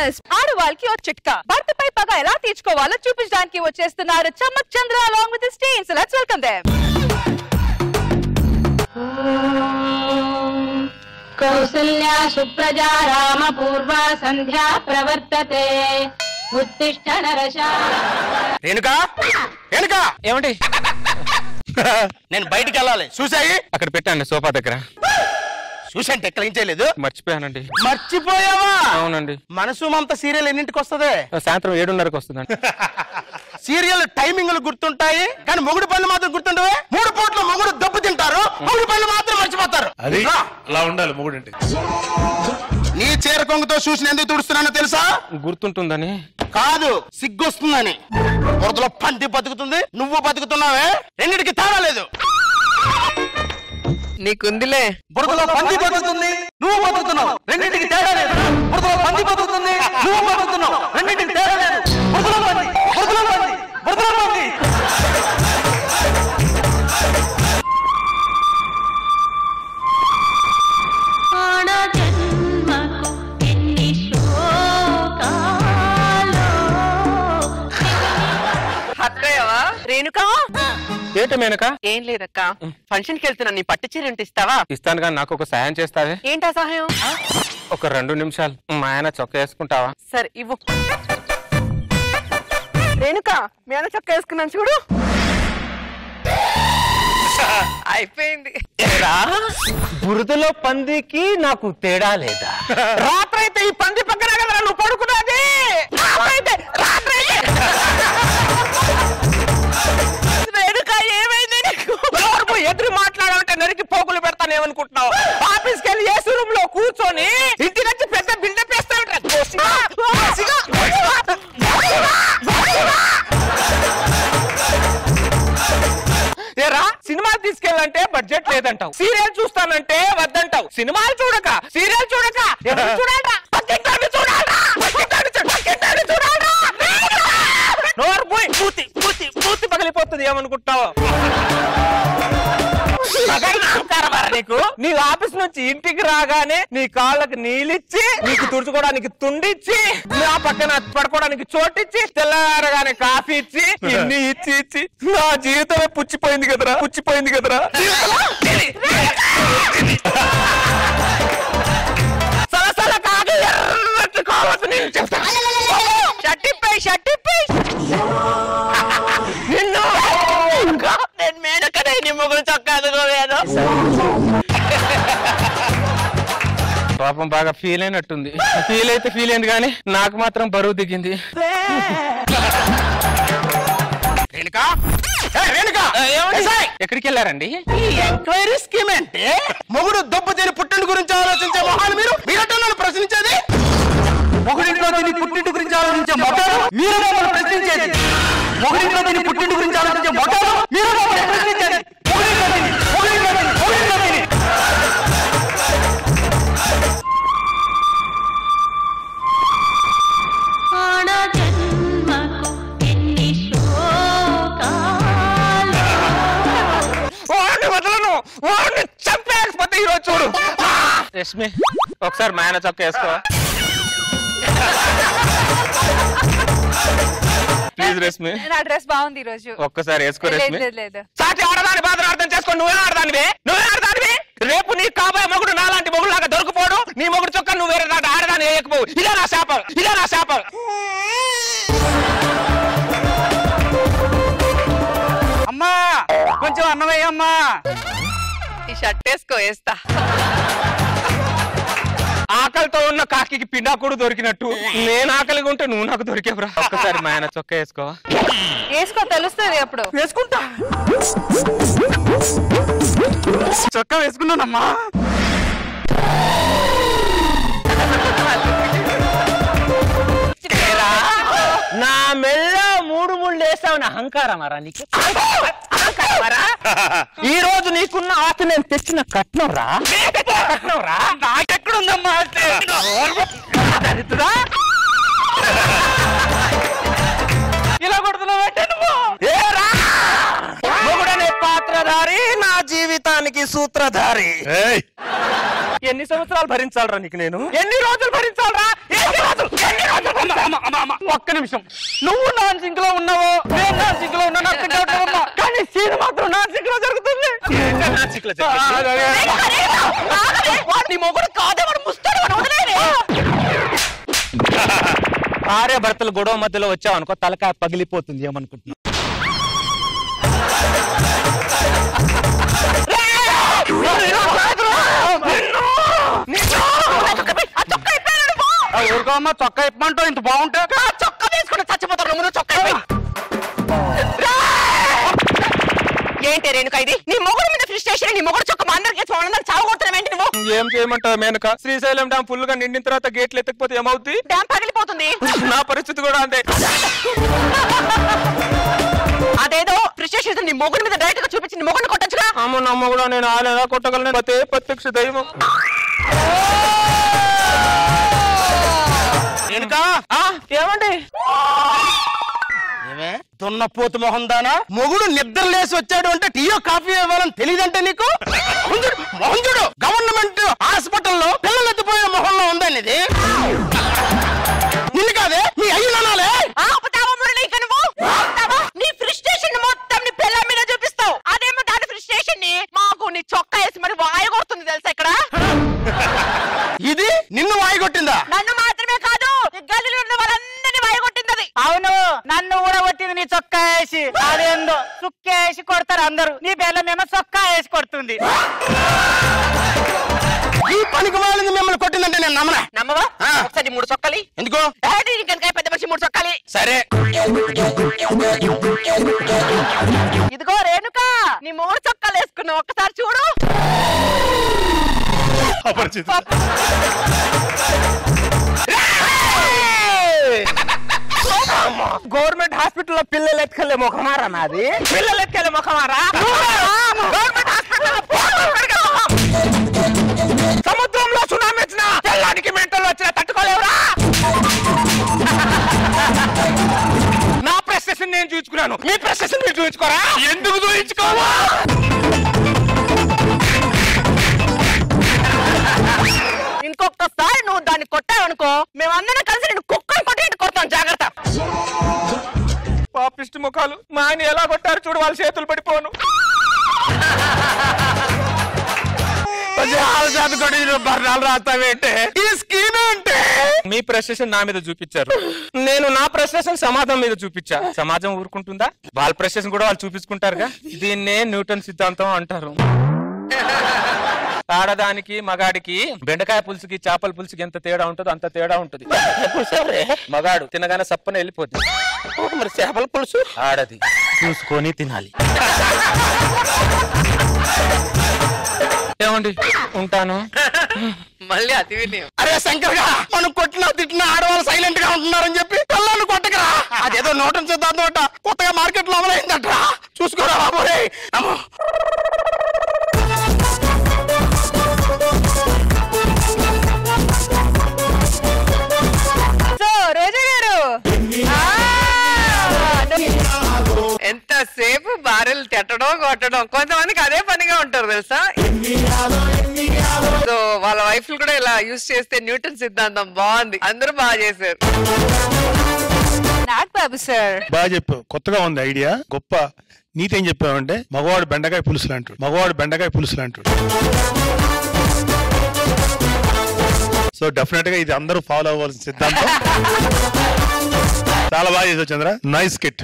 Business ఆడవాళ్ళకి ఓ చిట్కా భర్తపై పగ ఎలా తీర్చుకోవాలో చూపించడానికి వచ్చేస్తున్నారు Chammak Chandra along with his team. So let's welcome them. Kausalya సుప్రజా రామ పూర్వ సంధ్యా ప్రవర్తతే ఉత్తిష్ట నరశార్దూల. రేణుకా రేణుకా ఏమండి నేను బయటికి వెళ్ళాలి. చూసాయి అక్కడ పెట్టండి సోఫా దగ్గర. చూసంటే ఎక్కడ ఏం చేయలేదు. మర్చిపోయానండి. మర్చిపోయావా? అవునండి. మనసు మమత సీరియల్ ఎన్నింటికి వస్తుంది? సాయంత్రం 7:30కి వస్తుందండి. సీరియల్ టైమింగ్లు గుర్తుంటాయి కానీ మొగుడు పనులు మాత్రం గుర్తుండవే. 3 పూట్ల మొగుడు దెబ్బ తింటారు, మొగుడు పనులు మాత్రం మర్చిపోతారు. అది అలా ఉండాలి మొగుడు అంటే. నీ చీర కొంగుతో చూసిన ఎందుకు తుడుస్తున్నానో తెలుసా? గుర్తుంటుందని కాదు, సిగ్గొస్తుందని. బురదలో పంది బతుకుతుంది, నువ్వు బతుకుతున్నావే. రెండిటికి తేడా లేదు. నీకుందిలే. బురదలో పంది బతుకుతుంది, నువ్వు బతుకుతున్నావు. రెండింటికి తేడా లేదు. బురదలో పంది బతుకుతుంది, నువ్వు బతుకుతున్నావు. రెండింటికి తేడా లేదు. బురదలో పంది, బురదలో పంది, బురదలో పంది. రేణుకా ఏంటి మేనక? ఏం లేదక్క, ఫంక్షన్ కి వెళ్తున్నా. నీ పట్టు చీర ఉంటే ఇస్తావా? ఇస్తాను కానీ నాకు ఒక సాయం చేస్తావే? ఏంటా సహాయం? ఒక 2 నిమిషాలు మా ఆయన చొక్కా వేసుకుంటావా? సరే ఇవ్వు. రేణుకా మీ అన్న చొక్క వేసుకున్నాను చూడు. అయిపోయింది. బురదలో పందికి నాకు తేడా లేదా? రాత్రైతే ఈ పంది పక్కన కదా నువ్వు పడుకున్నది. రేణుకా ఏమైంది నీకు? ఎదురు మాట్లాడాలంటే నరికి పోగులు పెడతాను ఏమనుకుంటున్నావు? ఆఫీస్కి వెళ్ళి ఏసీ రూమ్ లో కూర్చొని ఇంటి నుంచి పెద్ద బిల్డప్ వేస్తా ఉంటా. ఏరా సినిమాలు తీసుకెళ్ళంటే బడ్జెట్ లేదంటావు, సీరియల్ చూస్తానంటే వద్దంటావు. సినిమాలు చూడక సీరియల్ చూడక చూడాలా? నోరు పోయి పూతి పూతి పూతి పగిలిపోతుంది ఏమనుకుంటావు? నీకు నీ ఆఫీస్ నుంచి ఇంటికి రాగానే నీ కాళ్ళకి నీళ్ళిచ్చి, నీకు తుడుచుకోవడానికి తుండిచ్చి, నా పక్కన పడుకోవడానికి చోటిచ్చి, తెల్లారగానే కాఫీ ఇచ్చి, ఇన్ని ఇచ్చి ఇచ్చి నా జీవితమే పుచ్చిపోయింది కదరా, పుచ్చిపోయింది కదరా. సలసల కాదు ఎర్రటి కావచ్చు. నేను చెప్తాను షట్టిపై షట్టిపై నిన్ను నేను మేనకనే నీ మొగుడు చొక్కా అదుకోలేను. పాపం బాగా ఫీల్ అయినట్టుంది. ఫీల్ అయితే ఫీల్ అయింది కానీ నాకు మాత్రం బరువు దిగింది. ఎక్కడికి వెళ్ళారండి? ఈ ఎంక్వైరీ స్కీమ్ అంటే మొగుడు దెబ్బ తిని పుట్టింటి గురించి ఆలోచించే మొహాలు మీరు మీరంటే నన్ను ప్రశ్నించేది. మొగుడింట్లో దీని పుట్టింటి గురించి ఆలోచించే మొట్టాలు మీరు మమ్మల్ని ప్రశ్నించేది. మొగుడింట్లో దీని పుట్టింటి గురించి ఆలోచించే మొట్టాలు మీరు మమ్మల్ని ప్రశ్నించేది. వాడిని చంపేకపోతే ఈరోజు చూడు. రష్మి ఒకసారి మా ఆయన చొక్కా వేసుకో ప్లీజ్. రష్మి నా డ్రెస్ బాగుంది ఈ రోజు. ఒక్కసారి వేసుకో రష్మి. లేదు సాటి ఆడదాని బాధను అర్థం చేసుకో. నువ్వే ఆడదానివే, నువ్వే ఆడదానివి. రేపు నీ కాబోయే మొగుడు నాలాంటి మొగుడు లాగా దొరికిపోడు. నీ మొగుడు చొక్క నువ్వు వేరే నాటి ఆడదాన్ని వేయకపోవు. ఇదే నా శాపం, ఇదే నా శాపం. అమ్మా కొంచెం అన్నమయ్యమ్మా. ఈ షర్ట్ వేసుకో, వేస్తా. ఆకలితో ఉన్న కాకి పిండాకుడు దొరికినట్టు నేను ఆకలిగా ఉంటే నువ్వు నాకు దొరికేవరా. ఒక్కసారి మా ఆయన చొక్కా వేసుకో. వేసుకో, తెలుస్తుంది అప్పుడు. వేసుకుంటా. చొక్కా వేసుకున్నానమ్మా. నా మెల్ల 3 ముళ్ళు వేసావు. అహంకారమారా నీకు? ఈ రోజు నీకున్న ఆస్తి నేను తెచ్చిన కట్నం రా. నాకెక్కడుందమ్మా? ఇలా కొడుతున్నావు నువ్వు. మొగుడనే పాత్రధారి, నా జీవితానికి సూత్రధారి. ఎన్ని సంవత్సరాలు భరించాలరా నీకు నేను? ఎన్ని రోజులు భరించాలరా? ఒక్క నిమిషం, నువ్వు నాన్ సింక్ లో ఉన్నావు, నేను నాన్ సింక్ లో ఉన్నా, కానీ సీన్ మాత్రం నాన్ సింక్ లో జరుగుతుంది. నీ మొగుడు కాదే, వాడు ముస్తాడు, వాడు వదిలేయ్. భార్య భర్తలు గొడవ మధ్యలో వచ్చావు అనుకో, తలకాయ పగిలిపోతుంది. ఏమనుకుంటున్నా? ఊరుకోమ్మా, చొక్కా ఇప్పమంటావు, ఇంత బాగుంటే చొక్కా వేసుకుని చచ్చిపోతారు. ముందు చొక్కా ఏంటి రేణుక ఇది? నీ మొగుడు మీద ఫ్రస్ట్రేషన్, నీ మొగుడు చొక్క మా అందరికి చావగొడుతున్నావేంటి నువ్వు? ఏం చేయమంటావు మేనక? శ్రీశైలం డ్యామ్ ఫుల్ గా నిండిన తర్వాత గేట్లు ఎత్తకపోతే ఏమవుతుంది? డ్యామ్ పగిలిపోతుంది. నా పరిస్థితి కూడా అంతే. అదేదో ఫ్రస్ట్రేషన్ నీ మొగుడు మీద డైరెక్ట్ గా చూపించి నీ మొగుడిని కొట్టొచ్చుగా. అమ్మ నమ్మ కూడా నేను ఆయన ఎలా కొట్టగలను? పతే ప్రత్యక్ష దైవం. ఏమండి దున్నపోతు మొహం దానా, మొగుడు నిద్ర లేసి వచ్చాడు అంటే టీయో కాఫీ ఇవ్వాలని తెలియదంటే నీకు? మొహం చూడు, గవర్నమెంట్ హాస్పిటల్లో పిల్లలు ఎత్తిపోయే మొహంలో ఉందండి ఇది. నిన్ను కాదే, మీ అయ్యనాలే. నీ ఫ్రస్ట్రేషన్ మొత్తం నీ పిల్ల మీద చూపిస్తావు. అదేమో దాని ఫ్రస్ట్రేషన్ ని మాకు నీ చొక్కా వేసి మరి వాయగొడుతుంది తెలుసా ఇక్కడ. ఇది నిన్ను వాయిగొట్టిందా? నన్ను మాత్రమే కాదు, ఈ గల్లీలో ఉన్న వాళ్ళందరినీ వాయగొట్టింది అది. అవును, నన్ను కూడా కొట్టింది నీ చొక్కా వేసి. అదేందో చుక్కా వేసి కొడతారు అందరూ, నీ బెల్లమేమో చొక్కా వేసి కొడుతుంది. ఈ పనికి వాళ్ళని మిమ్మల్ని కొట్టిందంటే నేను నమ్మనా? నమ్మవా? ఒకసారి 3 చొక్కాలి. ఎందుకో? కనుక పెద్ద మనిషి 3 చొక్కాలి. సరే, ఇదిగో రేణుక, నీ 3 చొక్కాలు వేసుకున్నావు, ఒక్కసారి చూడు. గవర్నమెంట్ హాస్పిటల్లో పిల్లలు ఎత్తుకెళ్ళే ముఖమారా నాది? పిల్లలు ఎత్తుకెళ్ళే ముఖమారా? సముద్రంలో సునామీ వచ్చిన పిల్లానికి మెంటల్ వచ్చిన తట్టుకోలేవురా. నా ప్రెస్టేషన్ నేను చూసుకున్నాను, మీ ప్రెస్టేషన్ మీరు చూసుకోరా? ఎందుకు చూపించుకోవా? ఇంకొకసారి నువ్వు దాన్ని కొట్టావనుకో, మేమందరం కలిసి నేను కుక్కని కొట్టి కొడతాం. జాగ్రత్త. పాపిష్టి ముఖాలు మా ఆయన ఎలా కొట్టారు చూడు, వాళ్ళ చేతులు పడిపోను. ఈ స్కీమ్ ఏంటి? మీ ప్రెస్టేషన్ నా మీద చూపించారు, నేను నా ప్రెస్టేషన్ సమాజం మీద చూపించా. సమాజం ఊరుకుంటుందా? వాళ్ళ ప్రెస్టేషన్ కూడా వాళ్ళు చూపించుకుంటారుగా. దీన్నే న్యూటన్ సిద్ధాంతం అంటారు. ఆడదానికి మగాడికి బెండకాయ పులుసుకి చేపల పులుసుకి ఎంత తేడా ఉంటుందో అంత తేడా ఉంటుంది. మగాడు తినగానే సప్పన వెళ్ళిపోతుంది, మరి చేపల పులుసు ఆడది చూసుకొని తినాలి. ఏమండి, ఉంటాను. మళ్ళీ అతి వినయం. అరే శంకర్ గా, మనం కొట్టినా తిట్టినా ఆడవాళ్ళు సైలెంట్ గా ఉంటున్నారని చెప్పి పిల్లల్ని కొట్టకరా. అదేదో నోటం సిద్ధాంతం అంట కొత్తగా మార్కెట్ లో అమలైందట్రా, చూసుకోరా బాబోయ్. ఎంతసేపు భార్యలు తిట్టడం కొట్టడం, కొంతమందికి అదే పనిగా ఉంటారు తెలుసా. సో వాళ్ళ వైఫ్లు కూడా ఇలా యూజ్ చేస్తే న్యూటన్ సిద్ధాంతం బాగుంది, అందరూ బాగా చేశారు. బాబు సార్ బాగా చెప్పావు, కొత్తగా ఉంది ఐడియా, గొప్ప. నీతేం చెప్పావంటే మగవాడు బెండకాయ పులుసులు అంటాడు, మగవాడు బెండకాయ పులుసులు అంటాడు. సో డెఫినెట్ గా ఇది అందరూ ఫాలో అవ్వాల్సిన సిద్ధాంతం. చాలా బాగా చేసావు చంద్ర, నైస్ కిట్.